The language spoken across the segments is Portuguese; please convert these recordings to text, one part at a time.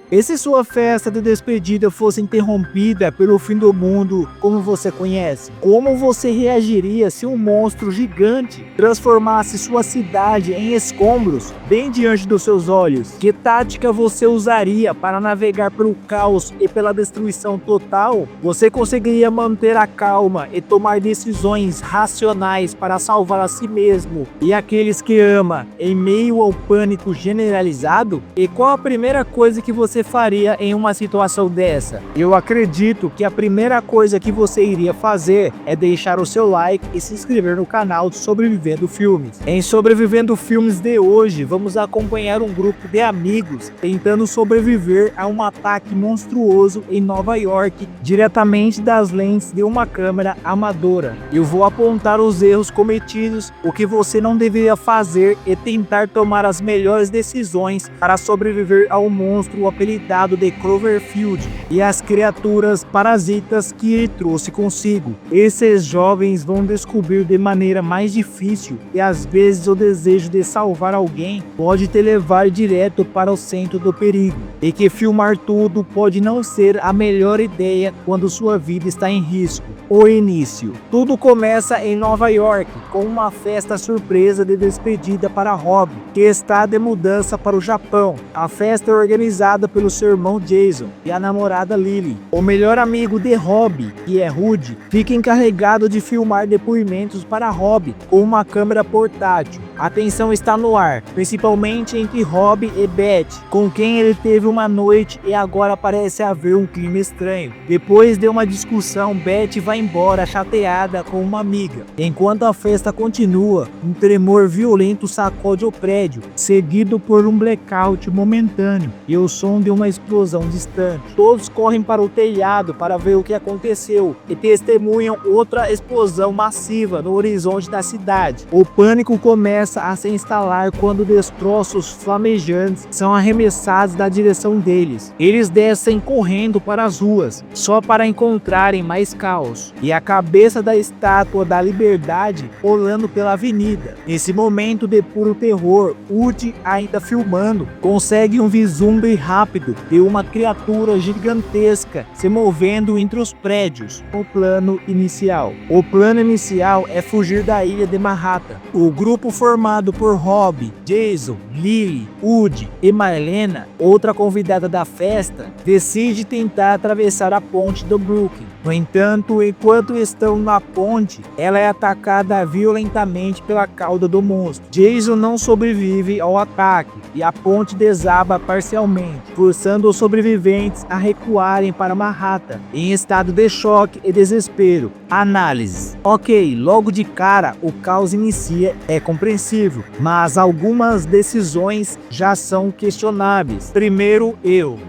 E se sua festa de despedida fosse interrompida pelo fim do mundo como você conhece? Como você reagiria se um monstro gigante transformasse sua cidade em escombros bem diante dos seus olhos? Que tática você usaria para navegar pelo caos e pela destruição total? Você conseguiria manter a calma e tomar decisões racionais para salvar a si mesmo e aqueles que ama em meio ao pânico generalizado? E qual a primeira coisa que você faria em uma situação dessa? Eu acredito que a primeira coisa que você iria fazer é deixar o seu like e se inscrever no canal Sobrevivendo Filmes. Em Sobrevivendo Filmes de hoje, vamos acompanhar um grupo de amigos tentando sobreviver a um ataque monstruoso em Nova York, diretamente das lentes de uma câmera amadora. Eu vou apontar os erros cometidos, o que você não deveria fazer e tentar tomar as melhores decisões para sobreviver ao monstro apelidado de Cloverfield e as criaturas parasitas que ele trouxe consigo. Esses jovens vão descobrir de maneira mais difícil que às vezes o desejo de salvar alguém pode te levar direto para o centro do perigo, e que filmar tudo pode não ser a melhor ideia quando sua vida está em risco. O início. Tudo começa em Nova York, com uma festa surpresa de despedida para Rob, que está de mudança para o Japão. A festa é organizada pelo seu irmão Jason e a namorada Lily. O melhor amigo de Rob, que é Rudy, fica encarregado de filmar depoimentos para Rob com uma câmera portátil. A tensão está no ar, principalmente entre Rob e Beth, com quem ele teve uma noite e agora parece haver um clima estranho. Depois de uma discussão, Beth vai embora chateada com uma amiga. Enquanto a festa continua, um tremor violento sacode o prédio, seguido por um blackout momentâneo e o som de uma explosão distante. Todos correm para o telhado para ver o que aconteceu e testemunham outra explosão massiva no horizonte da cidade. O pânico começa a se instalar quando destroços flamejantes são arremessados na direção deles. Eles descem correndo para as ruas, só para encontrarem mais caos e a cabeça da estátua da liberdade rolando pela avenida. Nesse momento de puro terror, Woody, ainda filmando, consegue um vislumbre rápido de uma criatura gigantesca se movendo entre os prédios. O plano inicial é fugir da ilha de Manhattan. O grupo formado por Rob, Jason, Lily, Woody e Marlena, outra convidada da festa, decide tentar atravessar a ponte do Brooklyn. No entanto, enquanto estão na ponte, ela é atacada violentamente pela cauda do monstro. Jason não sobrevive ao ataque e a ponte desaba parcialmente, forçando os sobreviventes a recuarem para Manhattan em estado de choque e desespero. Análise. Ok, logo de cara o caos inicia, é compreensível, mas algumas decisões já são questionáveis. Primeiro,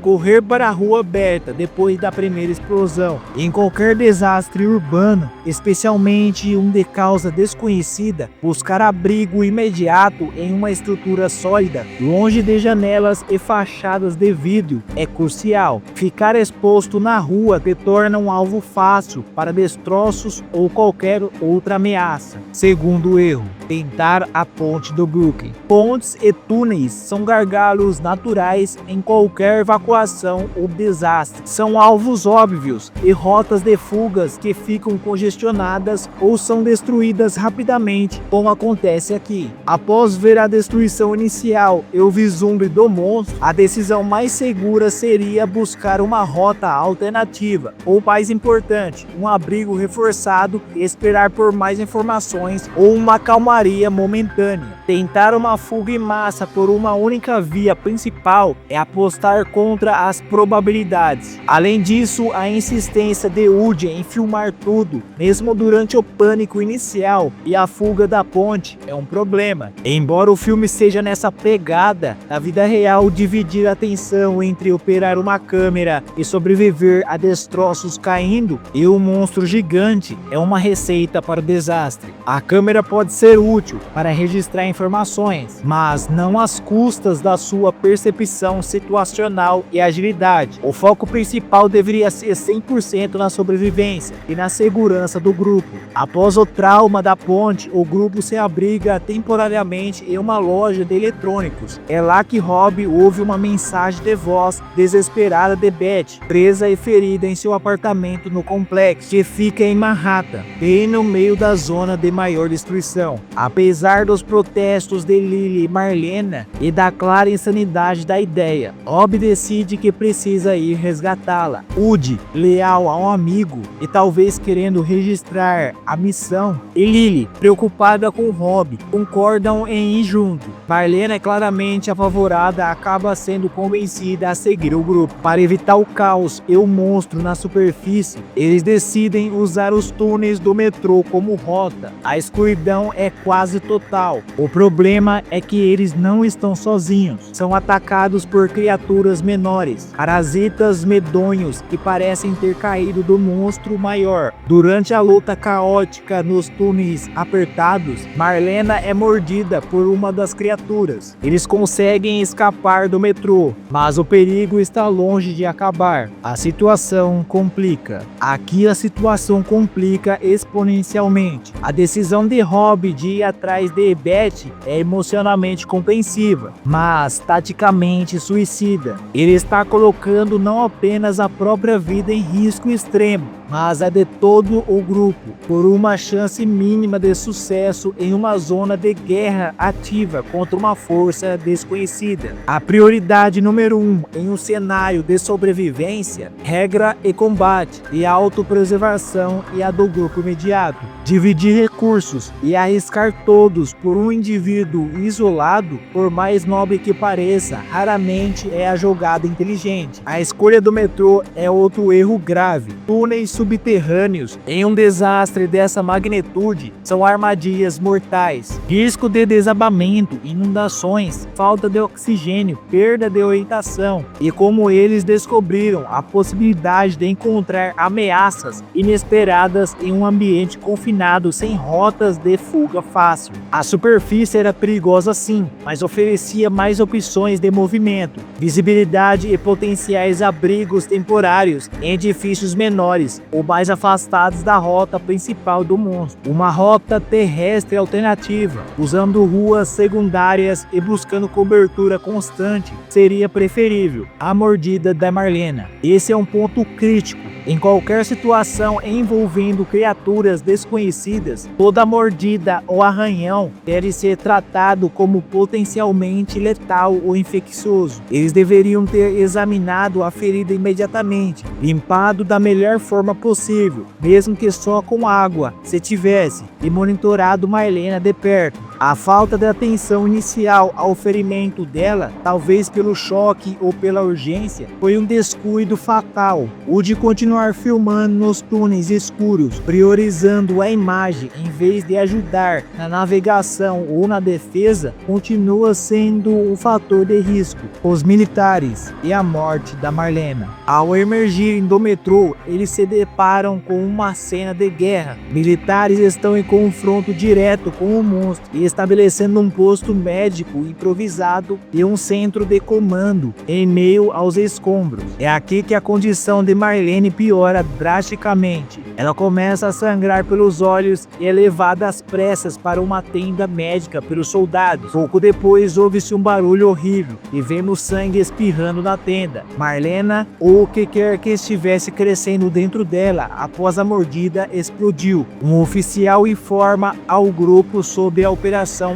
correr para a rua aberta depois da primeira explosão. Em qualquer desastre urbano, especialmente um de causa desconhecida, buscar abrigo imediato em uma estrutura sólida, longe de janelas e fachadas de vidro, é crucial. Ficar exposto na rua te torna um alvo fácil para destroços ou qualquer outra ameaça. Segundo erro, tentar a ponte do Brooklyn. Pontes e túneis são gargalos naturais em qualquer evacuação ou desastre. São alvos óbvios e rotas de fugas que ficam congestionadas ou são destruídas rapidamente, como acontece aqui. Após ver a destruição inicial e o vislumbre do monstro, a decisão mais segura seria buscar uma rota alternativa, ou mais importante, um abrigo reforçado e esperar por mais informações ou uma calmaria momentânea. Tentar uma fuga em massa por uma única via principal é apostar contra as probabilidades. Além disso, a insistência de Woody em filmar tudo, mesmo durante o pânico inicial e a fuga da ponte, é um problema. Embora o filme seja nessa pegada, na vida real dividir a atenção entre operar uma câmera e sobreviver a destroços caindo e um monstro gigante é uma receita para o desastre. A câmera pode ser útil para registrar informações, mas não às custas da sua percepção situacional e agilidade. O foco principal deveria ser 100% na sobrevivência e na segurança do grupo. Após o trauma da ponte, o grupo se abriga temporariamente em uma loja de eletrônicos. É lá que Rob ouve uma mensagem de voz desesperada de Beth, presa e ferida em seu apartamento no complexo, que fica em Manhattan, bem no meio da zona de maior destruição. Apesar dos protestos de Lily e Marlena e da clara insanidade da ideia, Rob decide que precisa ir resgatá-la. Woody, leal a um amigo e talvez querendo registrar a missão, e Lily, preocupada com Rob, concordam em ir junto. Marlena, claramente apavorada, acaba sendo convencida a seguir o grupo. Para evitar o caos e o monstro na superfície, eles decidem usar os túneis do metrô como rota. A escuridão é quase total. O problema é que eles não estão sozinhos. São atacados por criaturas menores, parasitas medonhos que parecem ter caído do monstro maior. Durante a luta caótica nos túneis apertados, Marlena é mordida por uma das criaturas. Eles conseguem escapar do metrô, mas o perigo está longe de acabar. A situação complica. Aqui a situação complica exponencialmente. A decisão de Rob de ir atrás de Beth é emocionalmente compreensiva, mas taticamente suicida. Ele está colocando não apenas a própria vida em risco extremo, mas a de todo o grupo, por uma chance mínima de sucesso em uma zona de guerra ativa contra uma força desconhecida. A prioridade número 1 em um cenário de sobrevivência, regra e combate, e autopreservação e a do grupo imediato. Dividir recursos e arriscar todos por um indivíduo isolado, por mais nobre que pareça, raramente é a jogada inteligente. A escolha do metrô é outro erro grave. Túneis subterrâneos em um desastre dessa magnitude são armadilhas mortais. Risco de desabamento, inundações, falta de oxigênio, perda de orientação. E como eles descobriram a possibilidade de encontrar ameaças inesperadas em um ambiente confinado sem rotas de fuga fácil. A superfície era perigosa sim, mas oferecia mais opções de movimento, visibilidade e potenciais abrigos temporários em edifícios menores ou mais afastados da rota principal do monstro. Uma rota terrestre alternativa, usando ruas secundárias e buscando cobertura constante, seria preferível. A mordida da Marlena. Esse é um ponto crítico. Em qualquer situação envolvendo criaturas desconhecidas, toda mordida ou arranhão deve ser tratado como potencialmente letal ou infeccioso. Eles deveriam ter examinado a ferida imediatamente, limpado da melhor forma possível, mesmo que só com água, se tivesse, e monitorado Marlena de perto. A falta de atenção inicial ao ferimento dela, talvez pelo choque ou pela urgência, foi um descuido fatal. O de continuar filmando nos túneis escuros, priorizando a imagem em vez de ajudar na navegação ou na defesa, continua sendo um fator de risco. Os militares e a morte da Marlena. Ao emergirem do metrô, eles se deparam com uma cena de guerra. Militares estão em confronto direto com o monstro e estabelecendo um posto médico improvisado e um centro de comando em meio aos escombros. É aqui que a condição de Marlene piora drasticamente. Ela começa a sangrar pelos olhos e é levada às pressas para uma tenda médica pelos soldados. Pouco depois ouve-se um barulho horrível e vemos sangue espirrando na tenda. Marlena, ou o que quer que estivesse crescendo dentro dela após a mordida, explodiu. Um oficial informa ao grupo sobre a operação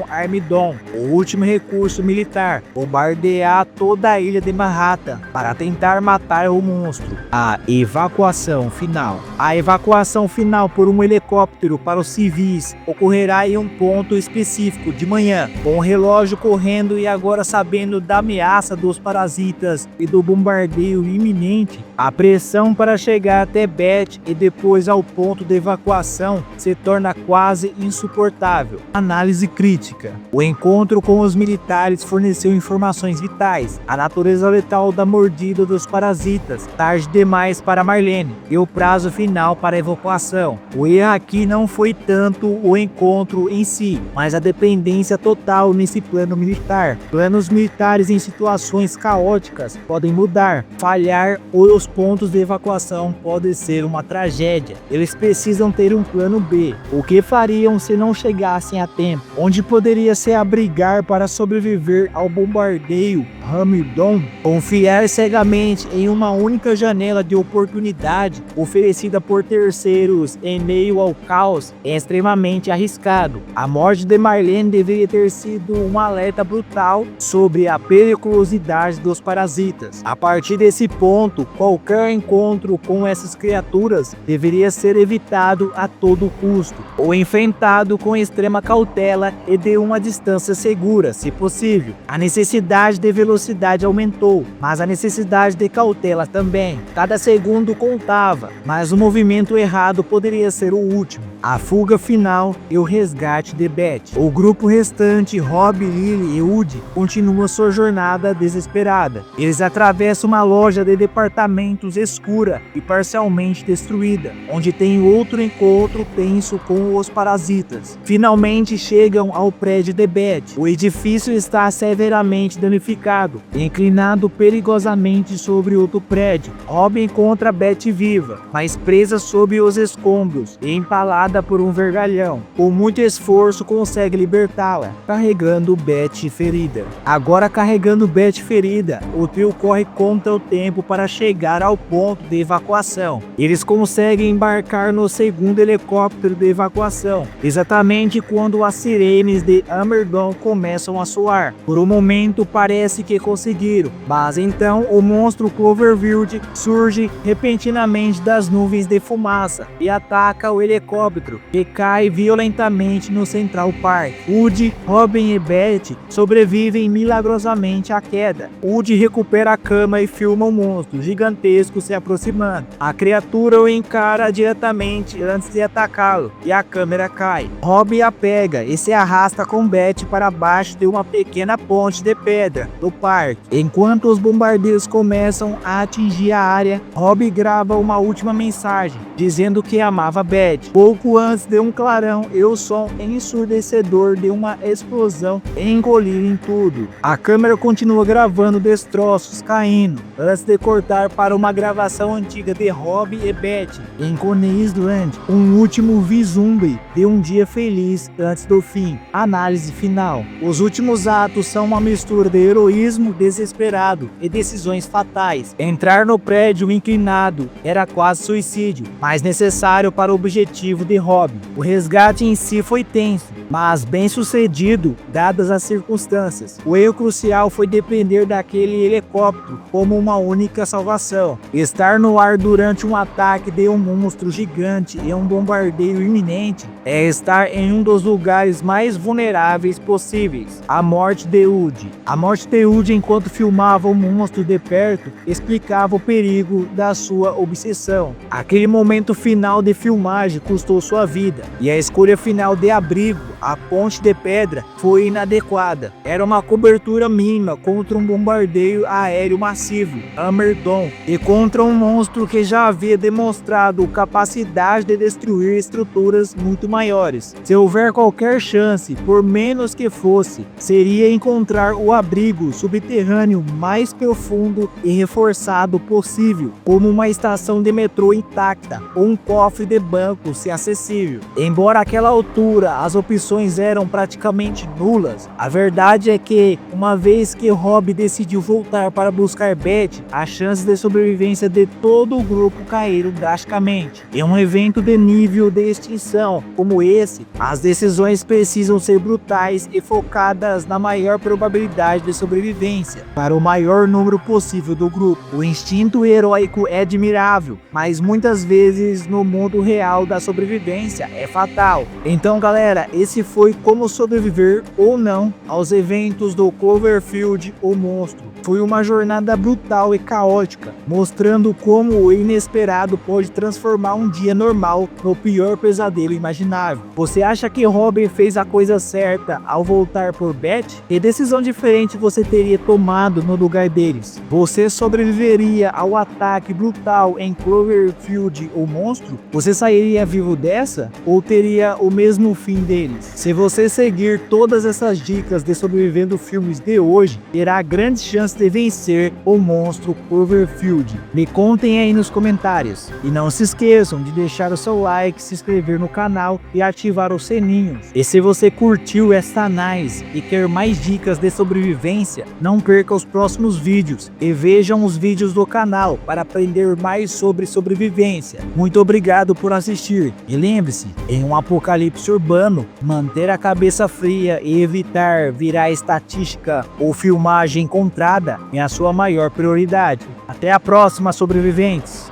Armidon, o último recurso militar, bombardear toda a ilha de Manhattan para tentar matar o monstro. A evacuação final. A evacuação final por um helicóptero para os civis ocorrerá em um ponto específico de manhã, com o relógio correndo e agora sabendo da ameaça dos parasitas e do bombardeio iminente. A pressão para chegar até Beth e depois ao ponto de evacuação se torna quase insuportável. Análise crítica. O encontro com os militares forneceu informações vitais. A natureza letal da mordida dos parasitas, tarde demais para Marlene, e o prazo final para a evacuação. O erro aqui não foi tanto o encontro em si, mas a dependência total nesse plano militar. Planos militares em situações caóticas podem mudar, falhar, ou os pontos de evacuação podem ser uma tragédia. Eles precisam ter um plano B. O que fariam se não chegassem a tempo? Onde poderia se abrigar para sobreviver ao bombardeio Hamilton? Confiar cegamente em uma única janela de oportunidade oferecida por terceiros em meio ao caos é extremamente arriscado. A morte de Marlene deveria ter sido um alerta brutal sobre a periculosidade dos parasitas. A partir desse ponto, qualquer encontro com essas criaturas deveria ser evitado a todo custo, ou enfrentado com extrema cautela e de uma distância segura, se possível. A necessidade de velocidade aumentou, mas a necessidade de cautela também. Cada segundo contava, mas o movimento errado poderia ser o último. A fuga final e o resgate de Beth. O grupo restante, Rob, Lily e Woody, continua sua jornada desesperada. Eles atravessam uma loja de departamentos escura e parcialmente destruída, onde tem outro encontro tenso com os parasitas. Finalmente chegam ao prédio de Beth. O edifício está severamente danificado, inclinado perigosamente sobre outro prédio. Rob encontra Beth viva, mas presa sob os escombros e empalada por um vergalhão. Com muito esforço consegue libertá-la, carregando Beth ferida. Agora carregando Beth ferida, o trio corre contra o tempo para chegar ao ponto de evacuação. Eles conseguem embarcar no segundo helicóptero de evacuação, exatamente quando as sirenes de Hamilton começam a soar. Por um momento parece que conseguiram, mas então o monstro Cloverfield surge repentinamente das nuvens de fumaça e ataca o helicóptero, que cai violentamente no Central Park. Woody, Robin e Beth sobrevivem milagrosamente à queda. Woody recupera a cama e filma o monstro gigantesco se aproximando. A criatura o encara diretamente antes de atacá-lo e a câmera cai. Robin a pega e se arrasta com Beth para baixo de uma pequena ponte de pedra do parque. Enquanto os bombardeiros começam a atingir a área, Robin grava uma última mensagem dizendo que amava Beth. Pouco antes de um clarão e o som ensurdecedor de uma explosão engolirem tudo. A câmera continua gravando destroços caindo, antes de cortar para uma gravação antiga de Rob e Beth em Coney Island, um último vislumbre de um dia feliz antes do fim. Análise final. Os últimos atos são uma mistura de heroísmo desesperado e decisões fatais. Entrar no prédio inclinado era quase suicídio, mas necessário para o objetivo de Rob. O resgate em si foi tenso, mas bem sucedido dadas as circunstâncias. O erro crucial foi depender daquele helicóptero como uma única salvação. Estar no ar durante um ataque de um monstro gigante e um bombardeio iminente é estar em um dos lugares mais vulneráveis possíveis. A morte de Woody. A morte de Woody enquanto filmava o monstro de perto explicava o perigo da sua obsessão. Aquele momento final de filmagem custou sua vida, e a escolha final de abrigo, a ponte de pedra, foi inadequada. Era uma cobertura mínima contra um bombardeio aéreo massivo, Hamilton, e contra um monstro que já havia demonstrado capacidade de destruir estruturas muito maiores. Se houver qualquer chance, por menos que fosse, seria encontrar o abrigo subterrâneo mais profundo e reforçado possível, como uma estação de metrô intacta ou um cofre de banco se acessível. Embora àquela altura as opções eram praticamente nulas, a verdade é que, uma vez que Rob decidiu voltar para buscar Beth, as chances de sobrevivência de todo o grupo caíram drasticamente. Em um evento de nível de extinção como esse, as decisões precisam ser brutais e focadas na maior probabilidade de sobrevivência para o maior número possível do grupo. O instinto heróico é admirável, mas muitas vezes no mundo real da sobrevivência sobrevivência é fatal. Então galera, esse foi como sobreviver ou não aos eventos do Cloverfield, o monstro. Foi uma jornada brutal e caótica, mostrando como o inesperado pode transformar um dia normal no pior pesadelo imaginável. Você acha que Robin fez a coisa certa ao voltar por Beth? Que decisão diferente você teria tomado no lugar deles? Você sobreviveria ao ataque brutal em Cloverfield, o monstro? Você sairia vivo dessa? Ou teria o mesmo fim deles? Se você seguir todas essas dicas de sobrevivendo filmes de hoje, terá grandes chances de vencer o monstro Cloverfield. Me contem aí nos comentários. E não se esqueçam de deixar o seu like, se inscrever no canal e ativar o sininho. E se você curtiu essa análise e quer mais dicas de sobrevivência, não perca os próximos vídeos e vejam os vídeos do canal para aprender mais sobre sobrevivência. Muito obrigado por assistir e lembre-se, em um apocalipse urbano, manter a cabeça fria e evitar virar estatística ou filmagem encontrada é a sua maior prioridade. Até a próxima, sobreviventes!